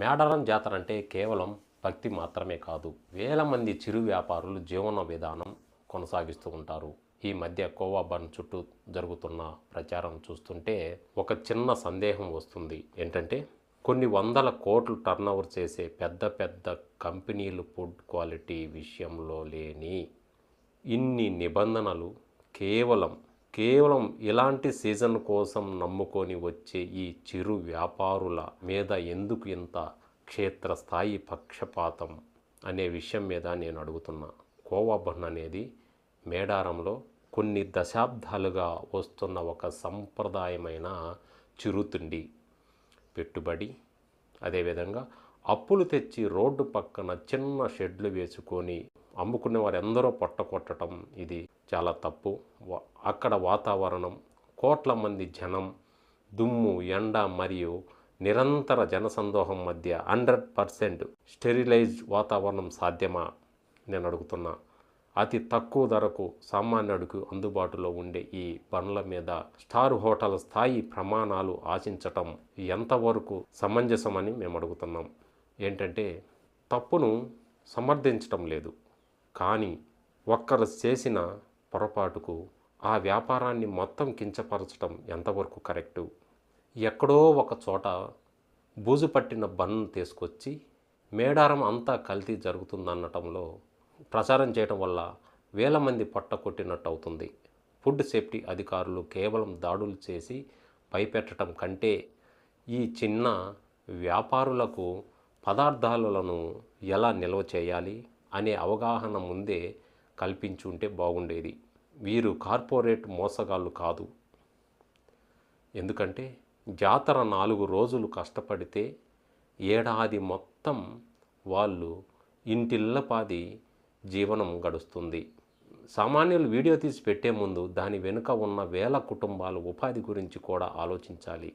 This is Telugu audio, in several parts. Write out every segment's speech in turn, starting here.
మేడారం జాతర అంటే కేవలం భక్తి మాత్రమే కాదు. వేల మంది చిరు వ్యాపారులు జీవన విధానం కొనసాగిస్తూ ఉంటారు. ఈ మధ్య కోవా బన్ చుట్టూ జరుగుతున్న ప్రచారం చూస్తుంటే ఒక చిన్న సందేహం వస్తుంది. ఏంటంటే కొన్ని వందల కోట్లు టర్నోవర్ చేసే పెద్ద పెద్ద కంపెనీలు ఫుడ్ క్వాలిటీ విషయంలో లేని ఇన్ని నిబంధనలు కేవలం ఇలాంటి సీజన్ కోసం నమ్ముకొని వచ్చే ఈ చిరు వ్యాపారుల మీద ఎందుకు ఇంత క్షేత్రస్థాయి పక్షపాతం అనే విషయం మీద నేను అడుగుతున్నా. కోవా బన్ అనేది మేడారంలో కొన్ని దశాబ్దాలుగా వస్తున్న ఒక సంప్రదాయమైన చిరుతిండి. పెట్టుబడి, అదేవిధంగా అప్పులు తెచ్చి రోడ్డు పక్కన చిన్న షెడ్లు వేసుకొని అమ్ముకునే వారు ఎందరో పొట్టకొట్టడం ఇది చాలా తప్పు. అక్కడ వాతావరణం, కోట్ల మంది జనం, దుమ్ము, ఎండ మరియు నిరంతర జనసందోహం మధ్య 100% స్టెరిలైజ్డ్ వాతావరణం సాధ్యమా నేను అడుగుతున్నా. అతి తక్కువ ధరకు సామాన్యుడికి అందుబాటులో ఉండే ఈ బండ్ల మీద స్టార్ హోటల్ స్థాయి ప్రమాణాలు ఆశించటం ఎంతవరకు సమంజసమని మేము అడుగుతున్నాం. ఏంటంటే తప్పును సమర్థించటం లేదు, కానీ ఒక్కరు చేసిన పొరపాటుకు ఆ వ్యాపారాన్ని మొత్తం కించపరచడం ఎంతవరకు కరెక్టు? ఎక్కడో ఒక చోట బూజు పట్టిన బన్ తీసుకొచ్చి మేడారం అంతా కల్తీ జరుగుతుందనటంలో ప్రచారం చేయడం వల్ల వేల మంది పొట్ట కొట్టినట్టు అవుతుంది. ఫుడ్ సేఫ్టీ అధికారులు కేవలం దాడులు చేసి భయపెట్టడం కంటే ఈ చిన్న వ్యాపారులకు పదార్థాలను ఎలా నిల్వ చేయాలి అనే అవగాహన ముందే కల్పించుంటే బాగుండేది. వీరు కార్పొరేట్ మోసగాళ్ళు కాదు. ఎందుకంటే జాతర 4 రోజులు కష్టపడితే ఏడాది మొత్తం వాళ్ళు ఇంటిల్లపాది జీవనం గడుస్తుంది. సామాన్యులు వీడియో తీసి పెట్టే ముందు దాని వెనుక ఉన్న వేల కుటుంబాల ఉపాధి గురించి కూడా ఆలోచించాలి.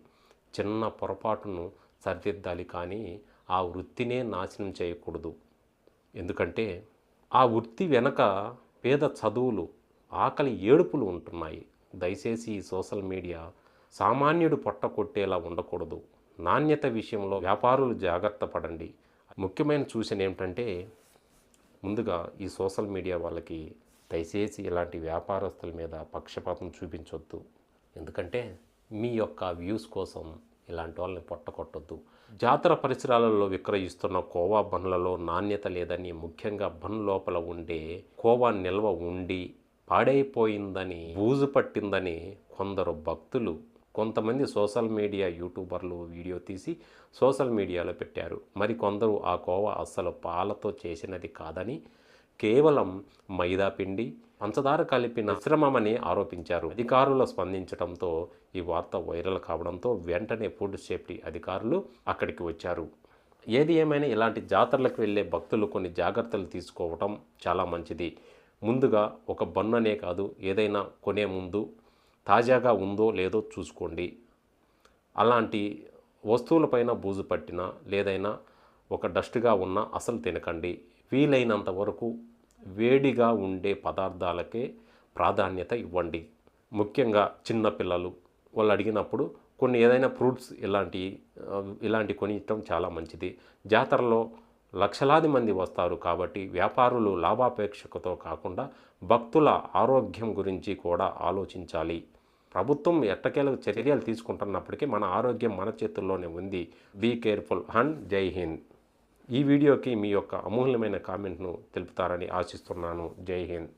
చిన్న పొరపాటును సరిదిద్దాలి, కానీ ఆ వృత్తినే నాశనం చేయకూడదు. ఎందుకంటే ఆ వృత్తి వెనక పేద చదువులు, ఆకలి ఏడుపులు ఉంటున్నాయి. దయచేసి ఈ సోషల్ మీడియా సామాన్యుడు పొట్ట కొట్టేలా ఉండకూడదు. నాణ్యత విషయంలో వ్యాపారులు జాగ్రత్త పడండి. ముఖ్యమైన సూచన ఏమిటంటే, ముందుగా ఈ సోషల్ మీడియా వాళ్ళకి దయచేసి ఇలాంటి వ్యాపారస్తుల మీద పక్షపాతం చూపించొద్దు. ఎందుకంటే మీ యొక్క వ్యూస్ కోసం ఇలాంటి వాళ్ళని పొట్టకొట్టొద్దు. జాతర పరిసరాలలో విక్రయిస్తున్న కోవా బండ్లలో నాణ్యత లేదని, ముఖ్యంగా బన్ లోపల ఉండే కోవా నిల్వ ఉండి పాడైపోయిందని, బూజు పట్టిందని కొందరు భక్తులు, కొంతమంది సోషల్ మీడియా యూట్యూబర్లు వీడియో తీసి సోషల్ మీడియాలో పెట్టారు. మరి కొందరు ఆ కోవా అస్సలు పాలతో చేసినది కాదని, కేవలం మైదా పిండి, పంచదార కలిపిన మిశ్రమమని ఆరోపించారు. అధికారులు స్పందించడంతో ఈ వార్త వైరల్ కావడంతో వెంటనే ఫుడ్ సేఫ్టీ అధికారులు అక్కడికి వచ్చారు. ఏది ఏమైనా ఇలాంటి జాతరలకు వెళ్ళే భక్తులు కొన్ని జాగ్రత్తలు తీసుకోవటం చాలా మంచిది. ముందుగా ఒక బన్ననే కాదు, ఏదైనా కొనే ముందు తాజాగా ఉందో లేదో చూసుకోండి. అలాంటి వస్తువులపైన బూజు పట్టినా లేదైనా ఒక డస్ట్గా ఉన్నా అసలు తినకండి. వీలైనంత వరకు వేడిగా ఉండే పదార్థాలకే ప్రాధాన్యత ఇవ్వండి. ముఖ్యంగా చిన్నపిల్లలు వాళ్ళు అడిగినప్పుడు కొన్ని ఏదైనా ఫ్రూట్స్ ఇలాంటి కొనియటం చాలా మంచిది. జాతరలో లక్షలాది మంది వస్తారు కాబట్టి వ్యాపారులు లాభాపేక్షతో కాకుండా భక్తుల ఆరోగ్యం గురించి కూడా ఆలోచించాలి. ప్రభుత్వం ఎట్టకేలకు చర్యలు తీసుకుంటున్నప్పటికీ మన ఆరోగ్యం మన చేతుల్లోనే ఉంది. బీ కేర్ఫుల్ అండ్ జై హింద్. ఈ వీడియోకి మీ యొక్క అమూల్యమైన కామెంట్ను తెలుపుతారని ఆశిస్తున్నాను. జై హింద్.